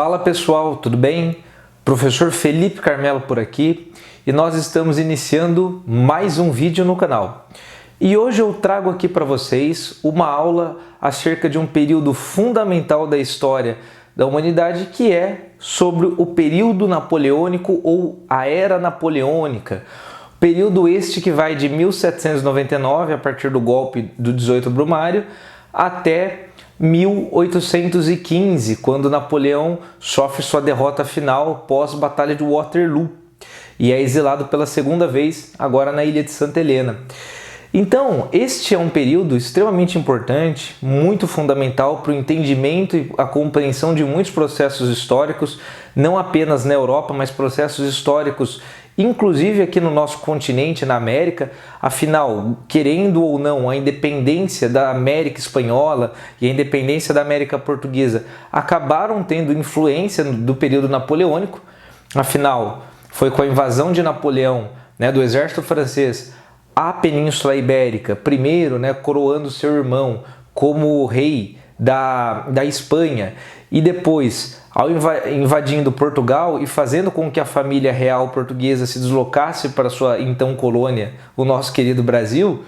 Fala pessoal, tudo bem? Professor Felipe Carmelo por aqui e nós estamos iniciando mais um vídeo no canal. E hoje eu trago aqui para vocês uma aula acerca de um período fundamental da história da humanidade, que é sobre o período napoleônico ou a Era Napoleônica. Período este que vai de 1799, a partir do golpe do 18 Brumário, até 1815, quando Napoleão sofre sua derrota final pós-Batalha de Waterloo e é exilado pela segunda vez, agora na ilha de Santa Helena. Então, este é um período extremamente importante, muito fundamental para o entendimento e a compreensão de muitos processos históricos, não apenas na Europa, mas processos históricos, inclusive aqui no nosso continente, na América. Afinal, querendo ou não, a independência da América Espanhola e a independência da América Portuguesa acabaram tendo influência do período napoleônico. Afinal, foi com a invasão de Napoleão, do exército francês, a Península Ibérica, primeiro coroando seu irmão como rei da Espanha, e depois invadindo Portugal e fazendo com que a família real portuguesa se deslocasse para sua então colônia, o nosso querido Brasil.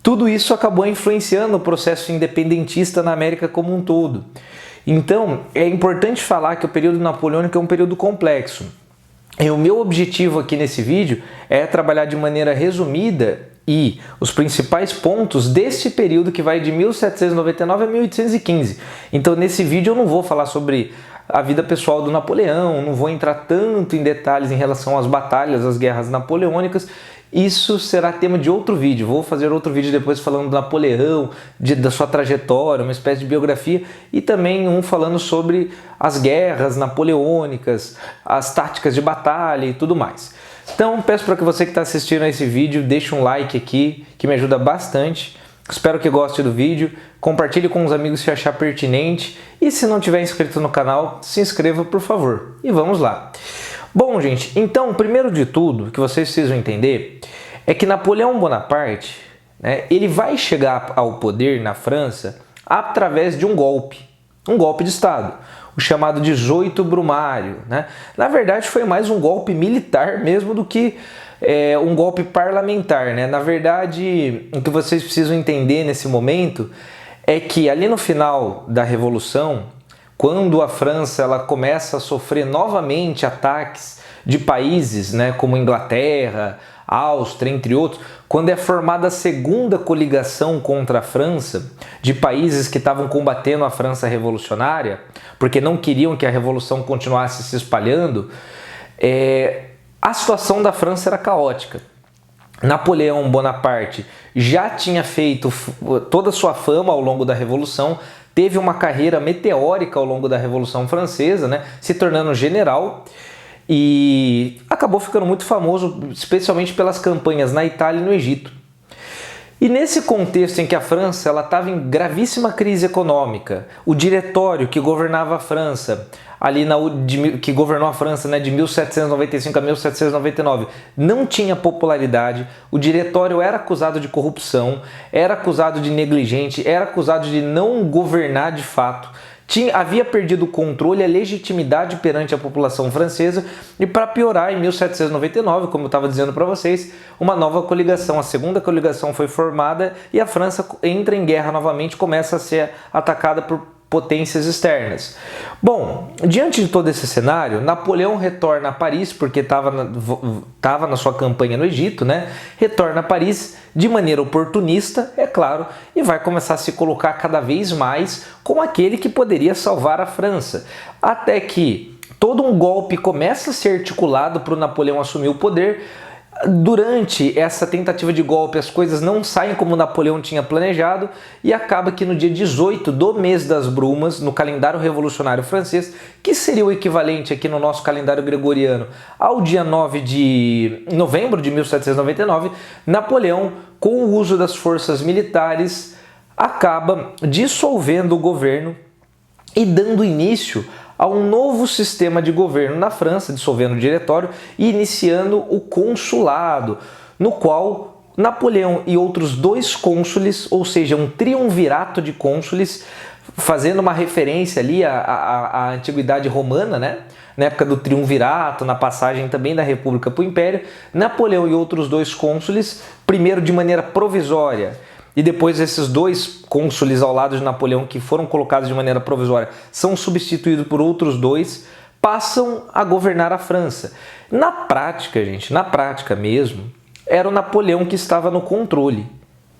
Tudo isso acabou influenciando o processo independentista na América como um todo. Então, é importante falar que o período napoleônico é um período complexo. E o meu objetivo aqui nesse vídeo é trabalhar de maneira resumida e os principais pontos desse período que vai de 1799 a 1815. Então nesse vídeo eu não vou falar sobre a vida pessoal do Napoleão, não vou entrar tanto em detalhes em relação às batalhas, às guerras napoleônicas. Isso será tema de outro vídeo. Vou fazer outro vídeo depois falando do Napoleão, da sua trajetória, uma espécie de biografia, e também um falando sobre as guerras napoleônicas, as táticas de batalha e tudo mais. Então peço para que você que está assistindo a esse vídeo deixe um like aqui, que me ajuda bastante. Espero que goste do vídeo, compartilhe com os amigos se achar pertinente, e se não tiver inscrito no canal, se inscreva por favor. E vamos lá. Bom, gente, então, primeiro de tudo, que vocês precisam entender é que Napoleão Bonaparte, ele vai chegar ao poder na França através de um golpe de Estado, o chamado 18 Brumário. Na verdade, foi mais um golpe militar mesmo do que um golpe parlamentar. Na verdade, o que vocês precisam entender nesse momento é que ali no final da Revolução, quando a França ela começa a sofrer novamente ataques de países como Inglaterra, Áustria, entre outros, quando é formada a segunda coligação contra a França, de países que estavam combatendo a França revolucionária, porque não queriam que a revolução continuasse se espalhando, a situação da França era caótica. Napoleão Bonaparte já tinha feito toda a sua fama ao longo da Revolução, teve uma carreira meteórica ao longo da Revolução Francesa, se tornando general, e acabou ficando muito famoso, especialmente pelas campanhas na Itália e no Egito. E nesse contexto em que a França estava em gravíssima crise econômica, o diretório que governava a França, que governou a França de 1795 a 1799, não tinha popularidade, o diretório era acusado de corrupção, era acusado de negligente, era acusado de não governar de fato, havia perdido o controle e a legitimidade perante a população francesa, e para piorar, em 1799, como eu estava dizendo para vocês, uma nova coligação, a segunda coligação foi formada e a França entra em guerra novamente, começa a ser atacada por potências externas. Bom, diante de todo esse cenário, Napoleão retorna a Paris, porque estava na sua campanha no Egito, retorna a Paris de maneira oportunista, é claro, e vai começar a se colocar cada vez mais como aquele que poderia salvar a França, até que todo um golpe começa a ser articulado para o Napoleão assumir o poder. Durante essa tentativa de golpe, as coisas não saem como Napoleão tinha planejado, e acaba que no dia 18 do mês das brumas, no calendário revolucionário francês, que seria o equivalente aqui no nosso calendário gregoriano ao dia 9 de novembro de 1799, Napoleão, com o uso das forças militares, acaba dissolvendo o governo e dando início a um novo sistema de governo na França, dissolvendo o diretório e iniciando o consulado, no qual Napoleão e outros dois cônsules, ou seja, um triunvirato de cônsules, fazendo uma referência ali à antiguidade romana, né? Na época do triunvirato, na passagem também da República para o Império, Napoleão e outros 2 cônsules, primeiro de maneira provisória, e depois esses 2 cônsules ao lado de Napoleão, que foram colocados de maneira provisória, são substituídos por outros 2, passam a governar a França. Na prática, gente, na prática mesmo, era o Napoleão que estava no controle.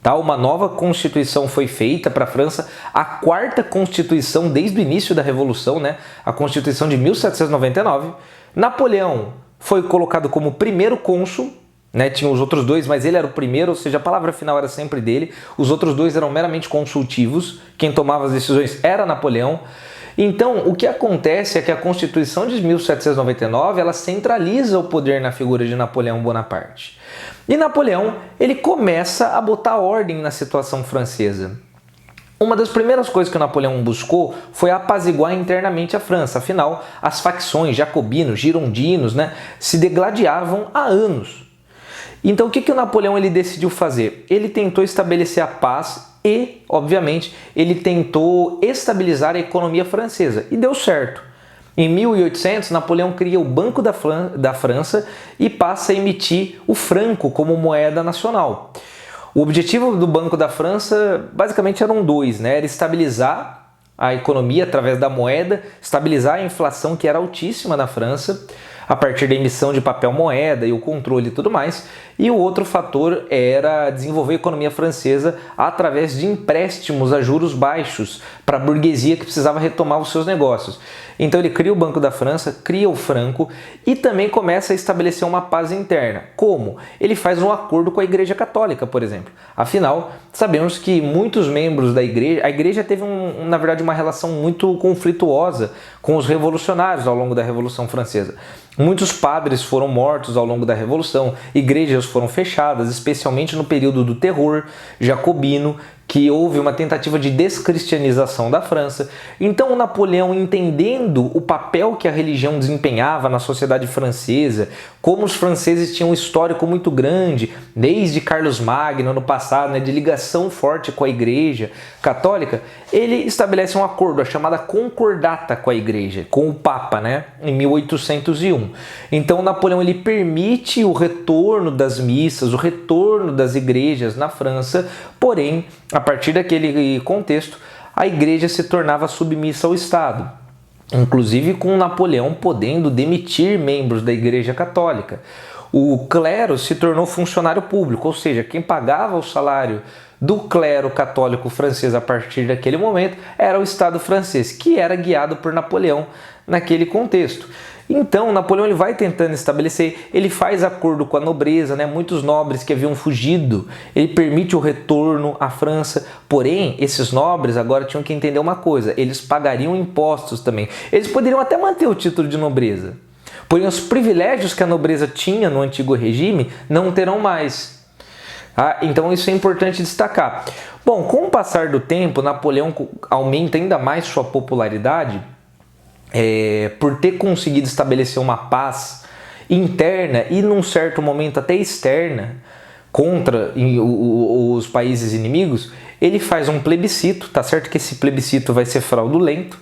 Tá? Uma nova Constituição foi feita para a França, a 4ª Constituição desde o início da Revolução, né? A Constituição de 1799. Napoleão foi colocado como primeiro cônsul, né? Tinha os outros 2, mas ele era o primeiro, ou seja, a palavra final era sempre dele. Os outros 2 eram meramente consultivos, quem tomava as decisões era Napoleão. Então, o que acontece é que a Constituição de 1799 ela centraliza o poder na figura de Napoleão Bonaparte. E Napoleão ele começa a botar ordem na situação francesa. Uma das primeiras coisas que o Napoleão buscou foi apaziguar internamente a França. Afinal, as facções jacobinos, girondinos, né, se degladiavam há anos. Então, o que o Napoleão ele decidiu fazer? Ele tentou estabelecer a paz e, obviamente, ele tentou estabilizar a economia francesa. E deu certo. Em 1800, Napoleão cria o Banco da França e passa a emitir o franco como moeda nacional. O objetivo do Banco da França, basicamente, eram 2, né? Era estabilizar a economia através da moeda, estabilizar a inflação que era altíssima na França, a partir da emissão de papel moeda e o controle e tudo mais. E o outro fator era desenvolver a economia francesa através de empréstimos a juros baixos para a burguesia que precisava retomar os seus negócios. Então ele cria o Banco da França, cria o franco e também começa a estabelecer uma paz interna. Como? Ele faz um acordo com a Igreja Católica, por exemplo. Afinal, sabemos que muitos membros da Igreja... A Igreja teve, na verdade, uma relação muito conflituosa com os revolucionários ao longo da Revolução Francesa. Muitos padres foram mortos ao longo da Revolução, igrejas foram fechadas, especialmente no período do terror jacobino, que houve uma tentativa de descristianização da França. Então o Napoleão, entendendo o papel que a religião desempenhava na sociedade francesa, como os franceses tinham um histórico muito grande, desde Carlos Magno no passado, né, de ligação forte com a Igreja Católica, ele estabelece um acordo, a chamada concordata com a Igreja, com o Papa, né, em 1801. Então Napoleão ele permite o retorno das missas, o retorno das igrejas na França, porém, a partir daquele contexto, a igreja se tornava submissa ao Estado, inclusive com Napoleão podendo demitir membros da Igreja Católica. O clero se tornou funcionário público, ou seja, quem pagava o salário do clero católico francês a partir daquele momento era o Estado francês, que era guiado por Napoleão naquele contexto. Então, Napoleão ele vai tentando estabelecer, ele faz acordo com a nobreza, né? Muitos nobres que haviam fugido, ele permite o retorno à França, porém, esses nobres agora tinham que entender uma coisa, eles pagariam impostos também. Eles poderiam até manter o título de nobreza, porém os privilégios que a nobreza tinha no antigo regime não terão mais. Então isso é importante destacar. Bom, com o passar do tempo, Napoleão aumenta ainda mais sua popularidade, por ter conseguido estabelecer uma paz interna e num certo momento até externa contra os países inimigos. Ele faz um plebiscito, tá certo que esse plebiscito vai ser fraudulento,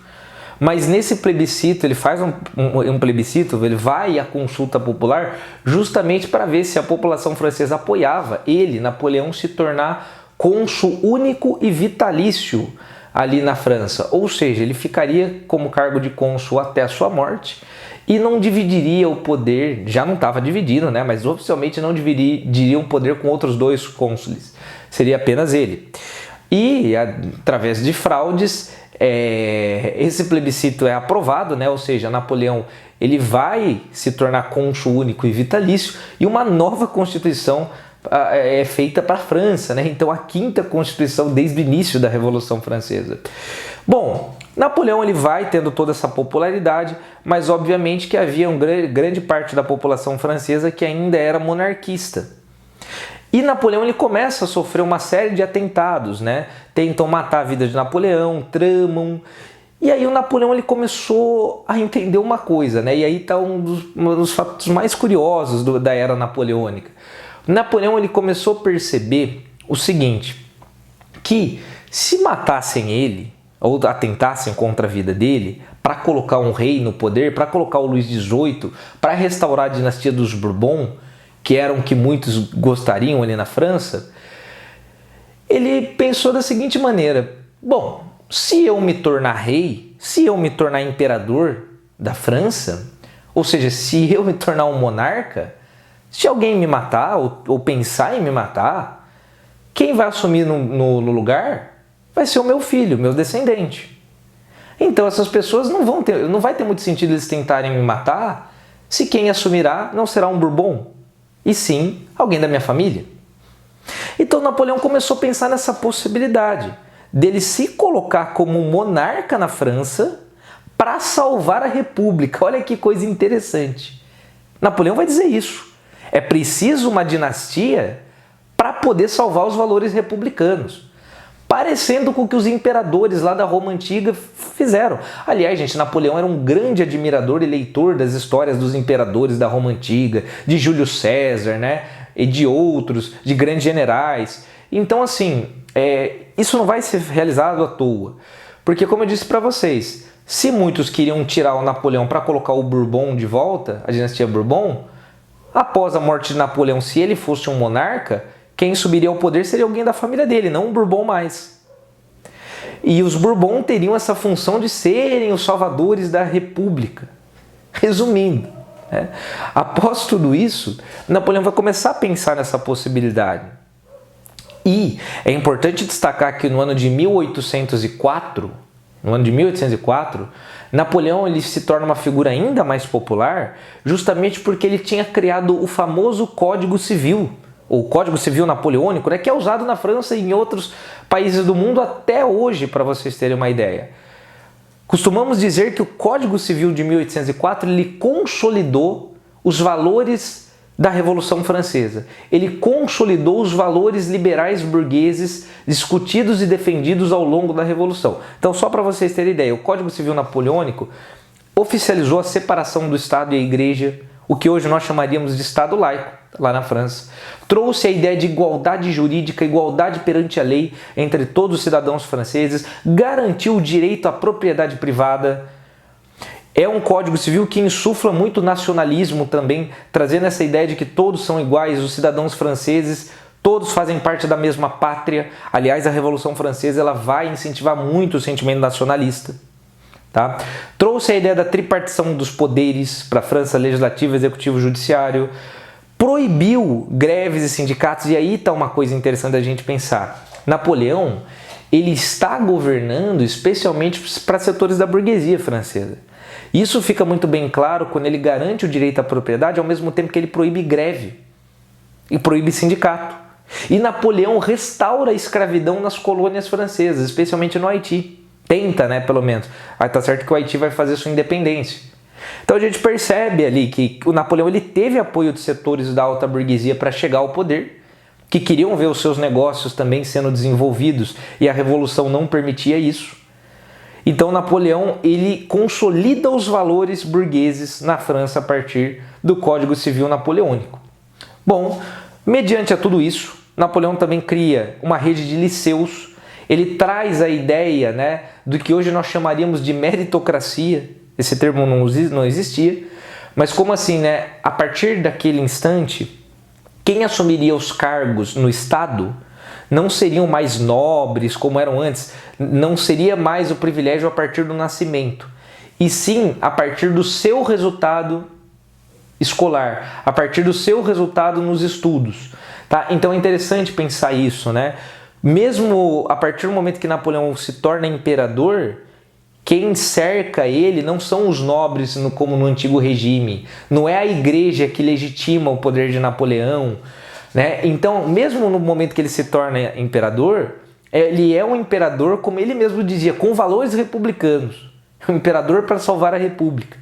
mas nesse plebiscito, ele faz um plebiscito, ele vai à consulta popular justamente para ver se a população francesa apoiava ele, Napoleão, se tornar cônsul único e vitalício ali na França, ou seja, ele ficaria como cargo de cônsul até a sua morte e não dividiria o poder, já não estava dividido, né? Mas oficialmente não dividiria o poder com outros 2 cônsules, seria apenas ele. E através de fraudes, esse plebiscito é aprovado, né? Ou seja, Napoleão ele vai se tornar cônsul único e vitalício e uma nova Constituição é feita para a França, né? Então a 5ª Constituição desde o início da Revolução Francesa. Bom, Napoleão ele vai tendo toda essa popularidade, mas obviamente que havia grande parte da população francesa que ainda era monarquista. E Napoleão ele começa a sofrer uma série de atentados, né? Tentam matar a vida de Napoleão, tramam. E aí o Napoleão ele começou a entender uma coisa, né? E aí está um dos fatos mais curiosos da era napoleônica. Napoleão ele começou a perceber o seguinte, que se matassem ele, ou atentassem contra a vida dele, para colocar um rei no poder, para colocar o Luís XVIII, para restaurar a dinastia dos Bourbon, que eram o que muitos gostariam ali na França, ele pensou da seguinte maneira: bom, se eu me tornar rei, se eu me tornar imperador da França, ou seja, se eu me tornar um monarca, se alguém me matar ou pensar em me matar, quem vai assumir no lugar vai ser o meu filho, meu descendente. Então essas pessoas não vai ter muito sentido eles tentarem me matar se quem assumirá não será um Bourbon, e sim alguém da minha família. Então Napoleão começou a pensar nessa possibilidade dele se colocar como monarca na França para salvar a República. Olha que coisa interessante. Napoleão vai dizer isso. É preciso uma dinastia para poder salvar os valores republicanos, parecendo com o que os imperadores lá da Roma Antiga fizeram. Aliás, gente, Napoleão era um grande admirador e leitor das histórias dos imperadores da Roma Antiga, de Júlio César, né? E de outros, de grandes generais. Então, assim, isso não vai ser realizado à toa. Porque, como eu disse para vocês, se muitos queriam tirar o Napoleão para colocar o Bourbon de volta, a dinastia Bourbon, após a morte de Napoleão, se ele fosse um monarca, quem subiria ao poder seria alguém da família dele, não um Bourbon mais. E os Bourbon teriam essa função de serem os salvadores da República. Resumindo, né? Após tudo isso, Napoleão vai começar a pensar nessa possibilidade. E é importante destacar que no ano de 1804, Napoleão ele se torna uma figura ainda mais popular justamente porque ele tinha criado o famoso Código Civil, o Código Civil Napoleônico, né, que é usado na França e em outros países do mundo até hoje, para vocês terem uma ideia. Costumamos dizer que o Código Civil de 1804 ele consolidou os valores da Revolução Francesa. Ele consolidou os valores liberais burgueses discutidos e defendidos ao longo da Revolução. Então, só para vocês terem ideia, o Código Civil Napoleônico oficializou a separação do Estado e a Igreja, o que hoje nós chamaríamos de Estado laico, lá na França. Trouxe a ideia de igualdade jurídica, igualdade perante a lei entre todos os cidadãos franceses, garantiu o direito à propriedade privada. É um Código Civil que insufla muito nacionalismo também, trazendo essa ideia de que todos são iguais, os cidadãos franceses, todos fazem parte da mesma pátria. Aliás, a Revolução Francesa ela vai incentivar muito o sentimento nacionalista. Tá? Trouxe a ideia da tripartição dos poderes para a França, legislativo, executivo, judiciário. Proibiu greves e sindicatos, e aí está uma coisa interessante da gente pensar. Napoleão, ele está governando especialmente para setores da burguesia francesa. Isso fica muito bem claro quando ele garante o direito à propriedade ao mesmo tempo que ele proíbe greve e proíbe sindicato. E Napoleão restaura a escravidão nas colônias francesas, especialmente no Haiti. Tenta, né, pelo menos. Aí tá certo que o Haiti vai fazer sua independência. Então a gente percebe ali que o Napoleão ele teve apoio de setores da alta burguesia para chegar ao poder, que queriam ver os seus negócios também sendo desenvolvidos e a Revolução não permitia isso. Então Napoleão ele consolida os valores burgueses na França a partir do Código Civil Napoleônico. Bom, mediante a tudo isso, Napoleão também cria uma rede de liceus. Ele traz a ideia, né, do que hoje nós chamaríamos de meritocracia. Esse termo não existia, mas como assim, né? A partir daquele instante, quem assumiria os cargos no Estado não seriam mais nobres como eram antes, não seria mais o privilégio a partir do nascimento, e sim a partir do seu resultado escolar, a partir do seu resultado nos estudos. Tá? Então é interessante pensar isso, né? Mesmo a partir do momento que Napoleão se torna imperador, quem cerca ele não são os nobres como no antigo regime, não é a igreja que legitima o poder de Napoleão, né? Então, mesmo no momento que ele se torna imperador, ele é um imperador, como ele mesmo dizia, com valores republicanos, um imperador para salvar a república.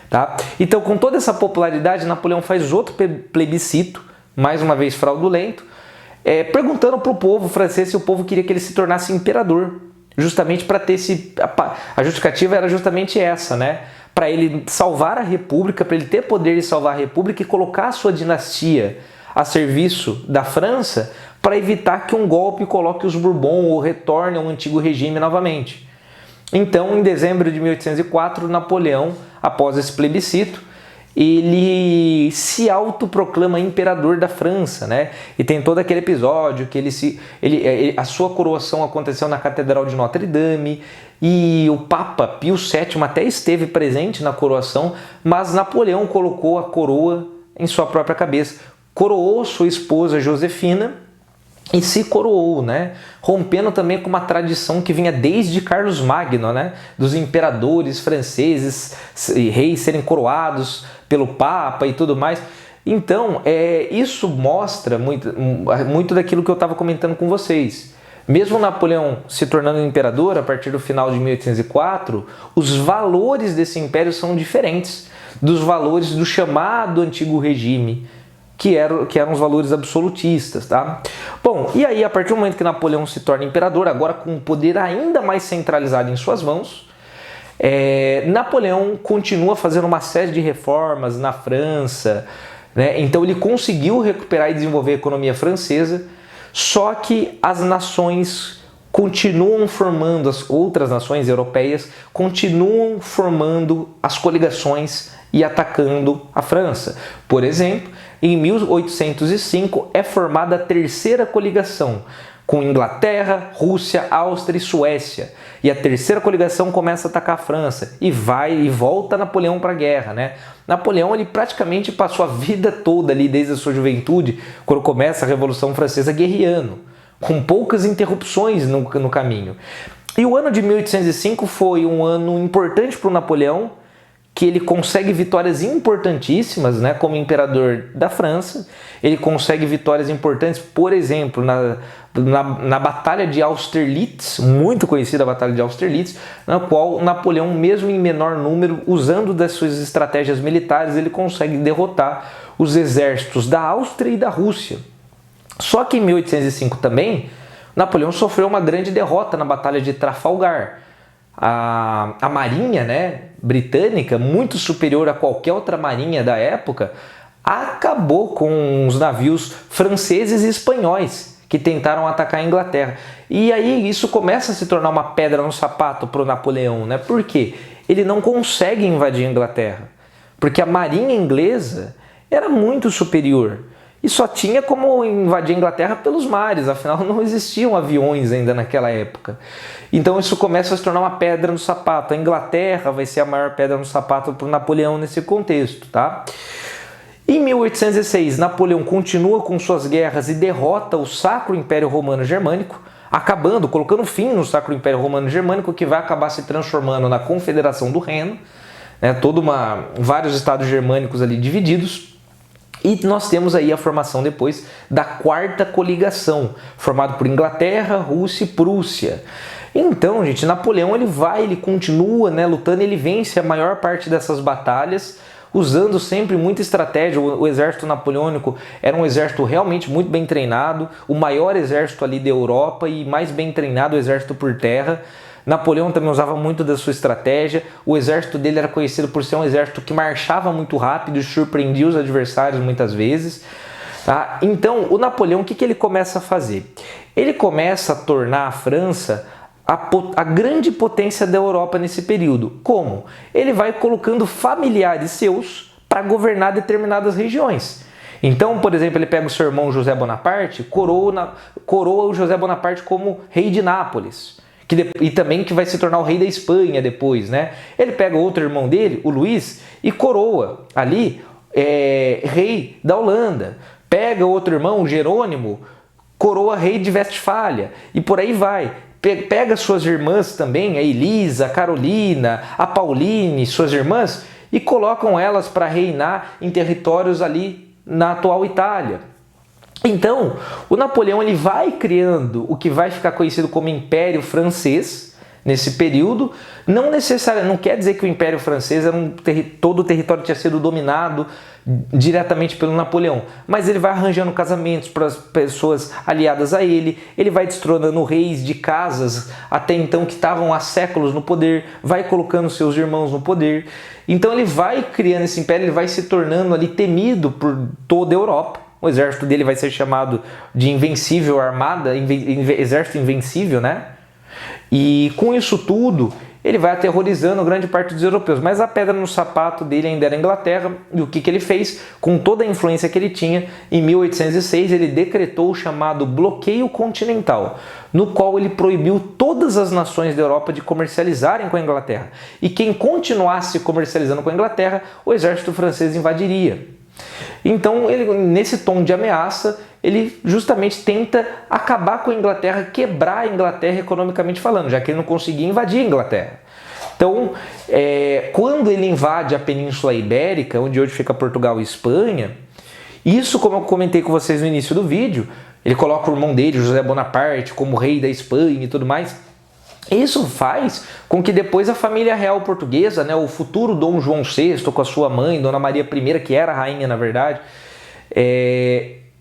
Tá? Então, com toda essa popularidade, Napoleão faz outro plebiscito, mais uma vez fraudulento, perguntando para o povo francês se o povo queria que ele se tornasse imperador, justamente para ter a justificativa era justamente essa, né? Para ele salvar a república, para ele ter poder de salvar a república e colocar a sua dinastia a serviço da França para evitar que um golpe coloque os Bourbon ou retorne ao antigo regime novamente. Então, em dezembro de 1804, Napoleão, após esse plebiscito, ele se autoproclama imperador da França, né? E tem todo aquele episódio que a sua coroação aconteceu na Catedral de Notre-Dame e o Papa Pio VII até esteve presente na coroação, mas Napoleão colocou a coroa em sua própria cabeça, coroou sua esposa Josefina e se coroou, né? Rompendo também com uma tradição que vinha desde Carlos Magno, né? Dos imperadores franceses e reis serem coroados pelo Papa e tudo mais. Então, isso mostra muito daquilo que eu estava comentando com vocês. Mesmo Napoleão se tornando imperador a partir do final de 1804, os valores desse império são diferentes dos valores do chamado Antigo Regime, que eram os valores absolutistas, tá? Bom, e aí a partir do momento que Napoleão se torna imperador, agora com um poder ainda mais centralizado em suas mãos, Napoleão continua fazendo uma série de reformas na França, né? Então ele conseguiu recuperar e desenvolver a economia francesa, só que as nações continuam formando, as outras nações europeias continuam formando as coligações e atacando a França. Por exemplo, em 1805 é formada a terceira coligação, com Inglaterra, Rússia, Áustria e Suécia. E a terceira coligação começa a atacar a França e volta Napoleão para a guerra, né? Napoleão ele praticamente passou a vida toda ali desde a sua juventude, quando começa a Revolução Francesa, guerreando, com poucas interrupções no caminho. E o ano de 1805 foi um ano importante para o Napoleão, que ele consegue vitórias importantíssimas, né, como imperador da França. Ele consegue vitórias importantes, por exemplo, na Batalha de Austerlitz, muito conhecida a Batalha de Austerlitz, na qual Napoleão, mesmo em menor número, usando das suas estratégias militares, ele consegue derrotar os exércitos da Áustria e da Rússia. Só que em 1805 também, Napoleão sofreu uma grande derrota na Batalha de Trafalgar. A marinha, né, britânica, muito superior a qualquer outra marinha da época, acabou com os navios franceses e espanhóis que tentaram atacar a Inglaterra. E aí isso começa a se tornar uma pedra no sapato para o Napoleão, né? Por quê? Ele não consegue invadir a Inglaterra, porque a marinha inglesa era muito superior. E só tinha como invadir a Inglaterra pelos mares, afinal não existiam aviões ainda naquela época. Então isso começa a se tornar uma pedra no sapato. A Inglaterra vai ser a maior pedra no sapato para o Napoleão nesse contexto, tá? Em 1806, Napoleão continua com suas guerras e derrota o Sacro Império Romano Germânico, colocando fim no Sacro Império Romano Germânico, que vai acabar se transformando na Confederação do Reno, né? Vários estados germânicos ali divididos. E nós temos aí a formação depois da quarta coligação, formada por Inglaterra, Rússia e Prússia. Então, gente, Napoleão ele continua, né, lutando, ele vence a maior parte dessas batalhas, usando sempre muita estratégia. O exército napoleônico era um exército realmente muito bem treinado, o maior exército ali da Europa e mais bem treinado, o exército por terra. Napoleão também usava muito da sua estratégia. O exército dele era conhecido por ser um exército que marchava muito rápido e surpreendia os adversários muitas vezes. Tá? Então, o Napoleão, o que ele começa a fazer? Ele começa a tornar a França a grande potência da Europa nesse período. Como? Ele vai colocando familiares seus para governar determinadas regiões. Então, por exemplo, ele pega o seu irmão José Bonaparte, coroa o José Bonaparte como rei de Nápoles. E também que vai se tornar o rei da Espanha depois, né? Ele pega outro irmão dele, o Luís, e coroa ali rei da Holanda. Pega outro irmão, o Jerônimo, coroa rei de Westfália. E por aí vai. Pega suas irmãs também, a Elisa, a Carolina, a Pauline, suas irmãs, e colocam elas para reinar em territórios ali na atual Itália. Então, o Napoleão ele vai criando o que vai ficar conhecido como Império Francês nesse período. Não quer dizer que o Império Francês todo o território tinha sido dominado diretamente pelo Napoleão, mas ele vai arranjando casamentos para as pessoas aliadas a ele, ele vai destronando reis de casas até então que estavam há séculos no poder, vai colocando seus irmãos no poder. Então ele vai criando esse império, ele vai se tornando ali temido por toda a Europa. O exército dele vai ser chamado de Invencível Armada, Exército Invencível, né? E com isso tudo, ele vai aterrorizando grande parte dos europeus. Mas a pedra no sapato dele ainda era a Inglaterra, e o que ele fez? Com toda a influência que ele tinha, em 1806 ele decretou o chamado bloqueio continental, no qual ele proibiu todas as nações da Europa de comercializarem com a Inglaterra. E quem continuasse comercializando com a Inglaterra, o exército francês invadiria. Então, ele, nesse tom de ameaça, ele justamente tenta acabar com a Inglaterra, quebrar a Inglaterra economicamente falando, já que ele não conseguia invadir a Inglaterra. Então, quando ele invade a Península Ibérica, onde hoje fica Portugal e Espanha, isso, como eu comentei com vocês no início do vídeo, ele coloca o irmão dele, José Bonaparte, como rei da Espanha e tudo mais. Isso faz com que depois a família real portuguesa, né, o futuro Dom João VI com a sua mãe, Dona Maria I, que era rainha na verdade,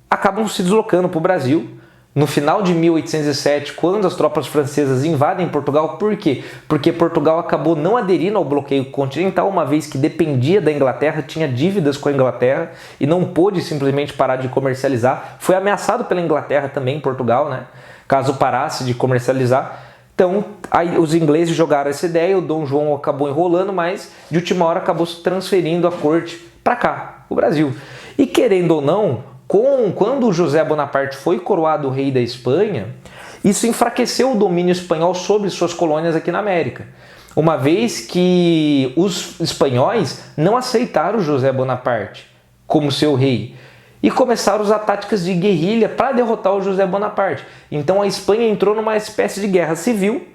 acabam se deslocando para o Brasil. No final de 1807, quando as tropas francesas invadem Portugal, por quê? Porque Portugal acabou não aderindo ao bloqueio continental, uma vez que dependia da Inglaterra, tinha dívidas com a Inglaterra e não pôde simplesmente parar de comercializar. Foi ameaçado pela Inglaterra também, Portugal, né? Caso parasse de comercializar. Então, aí os ingleses jogaram essa ideia, o Dom João acabou enrolando, mas de última hora acabou se transferindo a corte para cá, o Brasil. E querendo ou não, quando José Bonaparte foi coroado rei da Espanha, isso enfraqueceu o domínio espanhol sobre suas colônias aqui na América, uma vez que os espanhóis não aceitaram José Bonaparte como seu rei e começaram a usar táticas de guerrilha para derrotar o José Bonaparte. Então a Espanha entrou numa espécie de guerra civil,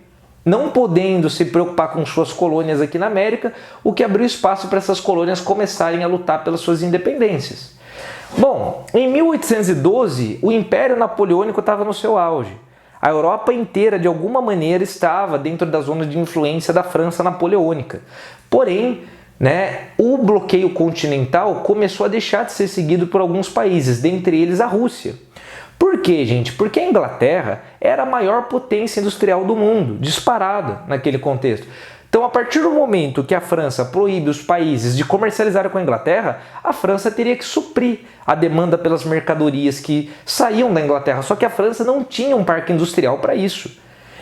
não podendo se preocupar com suas colônias aqui na América, o que abriu espaço para essas colônias começarem a lutar pelas suas independências. Bom, em 1812, o Império Napoleônico estava no seu auge. A Europa inteira, de alguma maneira, estava dentro da zona de influência da França napoleônica. Porém, o bloqueio continental começou a deixar de ser seguido por alguns países, dentre eles a Rússia. Por quê, gente? Porque a Inglaterra era a maior potência industrial do mundo, disparada naquele contexto. Então, a partir do momento que a França proíbe os países de comercializar com a Inglaterra, a França teria que suprir a demanda pelas mercadorias que saíam da Inglaterra. Só que a França não tinha um parque industrial para isso.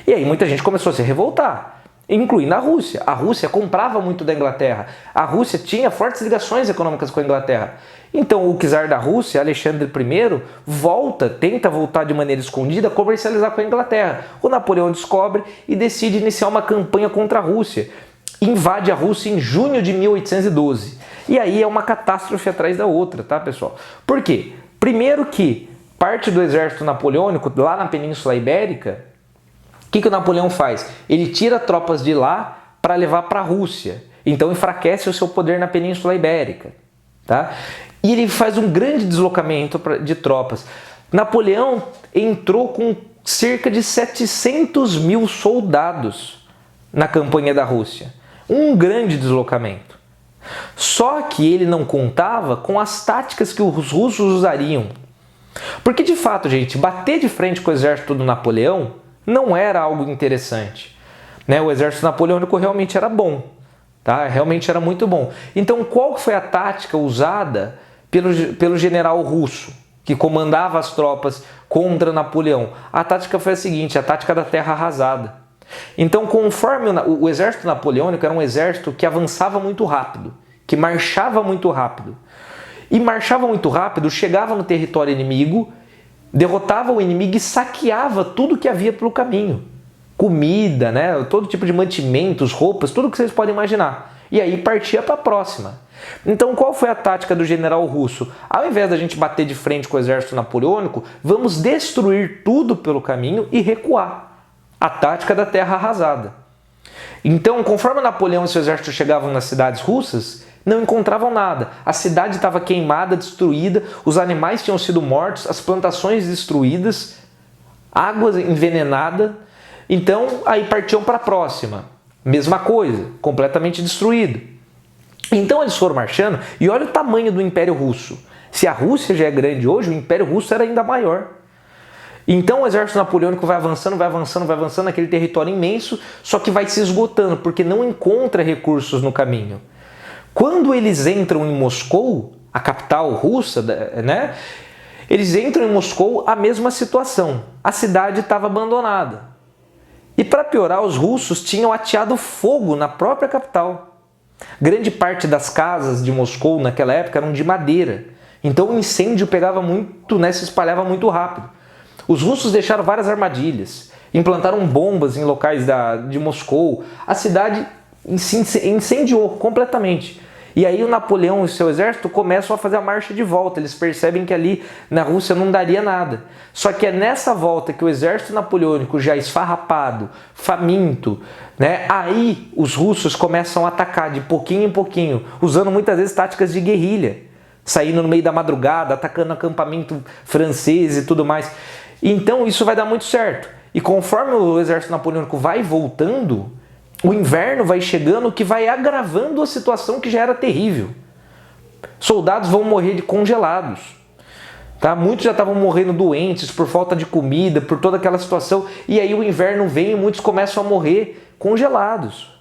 E aí muita gente começou a se revoltar, incluindo a Rússia. A Rússia comprava muito da Inglaterra. A Rússia tinha fortes ligações econômicas com a Inglaterra. Então o czar da Rússia, Alexandre I, tenta voltar de maneira escondida a comercializar com a Inglaterra. O Napoleão descobre e decide iniciar uma campanha contra a Rússia. Invade a Rússia em junho de 1812. E aí é uma catástrofe atrás da outra, tá, pessoal? Por quê? Primeiro que parte do exército napoleônico, lá na Península Ibérica, o que o Napoleão faz? Ele tira tropas de lá para levar para a Rússia. Então enfraquece o seu poder na Península Ibérica. Tá? E ele faz um grande deslocamento de tropas. Napoleão entrou com cerca de 700 mil soldados na campanha da Rússia. Um grande deslocamento. Só que ele não contava com as táticas que os russos usariam. Porque de fato, gente, bater de frente com o exército do Napoleão não era algo interessante. O exército napoleônico realmente era bom. Tá? Realmente era muito bom. Então qual foi a tática usada pelo general russo que comandava as tropas contra Napoleão? A tática foi a seguinte, a tática da terra arrasada. Então conforme o exército napoleônico era um exército que avançava muito rápido, que marchava muito rápido. E marchava muito rápido, chegava no território inimigo, derrotava o inimigo e saqueava tudo que havia pelo caminho. Comida, todo tipo de mantimentos, roupas, tudo que vocês podem imaginar. E aí partia para a próxima. Então qual foi a tática do general russo? Ao invés da gente bater de frente com o exército napoleônico, vamos destruir tudo pelo caminho e recuar. A tática da terra arrasada. Então, conforme Napoleão e seu exército chegavam nas cidades russas, não encontravam nada. A cidade estava queimada, destruída, os animais tinham sido mortos, as plantações destruídas, água envenenada. Então, aí partiam para a próxima. Mesma coisa, completamente destruído. Então eles foram marchando e olha o tamanho do Império Russo. Se a Rússia já é grande hoje, o Império Russo era ainda maior. Então o exército napoleônico vai avançando naquele território imenso, só que vai se esgotando, porque não encontra recursos no caminho. Quando eles entram em Moscou, a capital russa, eles entram em Moscou, a mesma situação. A cidade estava abandonada. E para piorar, os russos tinham ateado fogo na própria capital. Grande parte das casas de Moscou naquela época eram de madeira. Então o incêndio pegava muito, se espalhava muito rápido. Os russos deixaram várias armadilhas, implantaram bombas em locais de Moscou. A cidade se incendiou completamente. E aí o Napoleão e seu exército começam a fazer a marcha de volta. Eles percebem que ali na Rússia não daria nada. Só que é nessa volta que o exército napoleônico, já esfarrapado, faminto, aí os russos começam a atacar de pouquinho em pouquinho, usando muitas vezes táticas de guerrilha, saindo no meio da madrugada, atacando acampamento francês e tudo mais. Então isso vai dar muito certo. E conforme o exército napoleônico vai voltando, o inverno vai chegando, que vai agravando a situação que já era terrível. Soldados vão morrer congelados. Tá? Muitos já estavam morrendo doentes por falta de comida, por toda aquela situação. E aí o inverno vem e muitos começam a morrer congelados.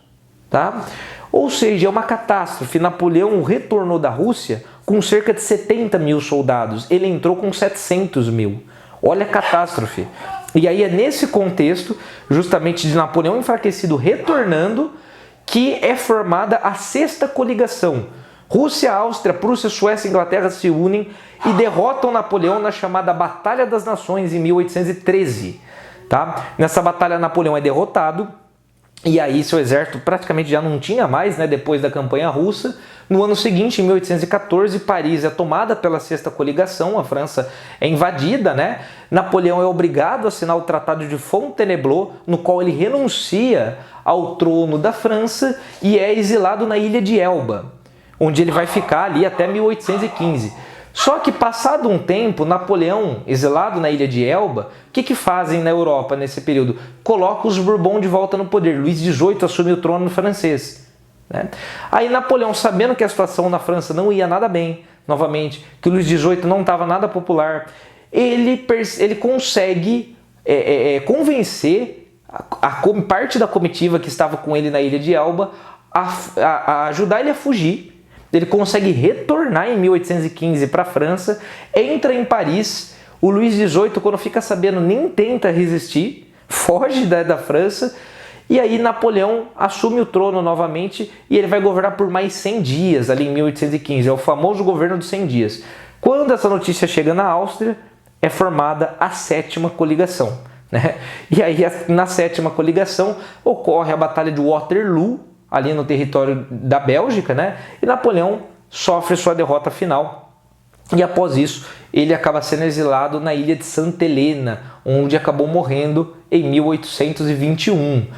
Tá? Ou seja, é uma catástrofe. Napoleão retornou da Rússia com cerca de 70 mil soldados. Ele entrou com 700 mil. Olha a catástrofe. E aí é nesse contexto, justamente de Napoleão enfraquecido retornando, que é formada a sexta coligação. Rússia, Áustria, Prússia, Suécia e Inglaterra se unem e derrotam Napoleão na chamada Batalha das Nações em 1813. Tá? Nessa batalha Napoleão é derrotado, e aí seu exército praticamente já não tinha mais, depois da campanha russa. No ano seguinte, em 1814, Paris é tomada pela sexta coligação, a França é invadida, Napoleão é obrigado a assinar o Tratado de Fontainebleau, no qual ele renuncia ao trono da França e é exilado na ilha de Elba, onde ele vai ficar ali até 1815. Só que passado um tempo, Napoleão, exilado na ilha de Elba, o que fazem na Europa nesse período? Colocam os Bourbon de volta no poder. Luís XVIII assume o trono francês. Aí Napoleão, sabendo que a situação na França não ia nada bem, novamente, que o Luís XVIII não estava nada popular, ele consegue convencer parte da comitiva que estava com ele na ilha de Elba a ajudar ele a fugir. Ele consegue retornar em 1815 para a França, entra em Paris. O Luís XVIII, quando fica sabendo, nem tenta resistir, foge da França. E aí Napoleão assume o trono novamente e ele vai governar por mais 100 dias, ali em 1815. É o famoso governo dos 100 dias. Quando essa notícia chega na Áustria, é formada a sétima coligação. E aí na sétima coligação ocorre a Batalha de Waterloo, ali no território da Bélgica, e Napoleão sofre sua derrota final. E após isso, ele acaba sendo exilado na ilha de Santa Helena, onde acabou morrendo em 1821.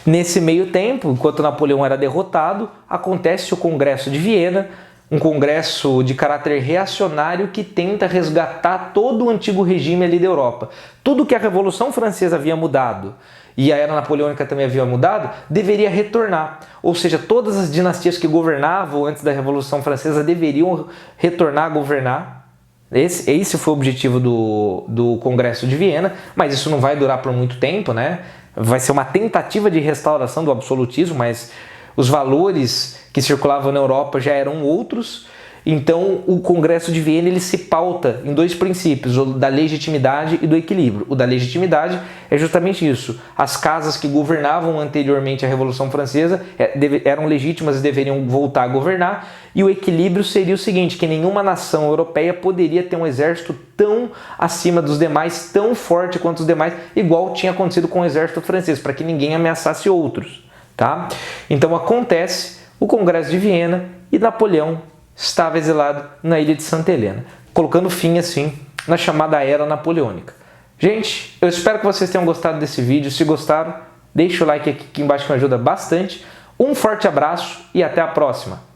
Nesse meio tempo, enquanto Napoleão era derrotado, acontece o Congresso de Viena, um congresso de caráter reacionário que tenta resgatar todo o antigo regime ali da Europa. Tudo que a Revolução Francesa havia mudado e a Era Napoleônica também havia mudado, deveria retornar. Ou seja, todas as dinastias que governavam antes da Revolução Francesa deveriam retornar a governar. Esse foi o objetivo do Congresso de Viena, mas isso não vai durar por muito tempo, Vai ser uma tentativa de restauração do absolutismo, mas os valores que circulavam na Europa já eram outros. Então o Congresso de Viena ele se pauta em dois princípios, o da legitimidade e do equilíbrio. O da legitimidade é justamente isso. As casas que governavam anteriormente à Revolução Francesa eram legítimas e deveriam voltar a governar. E o equilíbrio seria o seguinte, que nenhuma nação europeia poderia ter um exército tão acima dos demais, tão forte quanto os demais, igual tinha acontecido com o exército francês, para que ninguém ameaçasse outros. Tá? Então acontece o Congresso de Viena e Napoleão estava exilado na ilha de Santa Helena, colocando fim assim na chamada Era Napoleônica. Gente, eu espero que vocês tenham gostado desse vídeo. Se gostaram, deixa o like aqui embaixo que me ajuda bastante. Um forte abraço e até a próxima!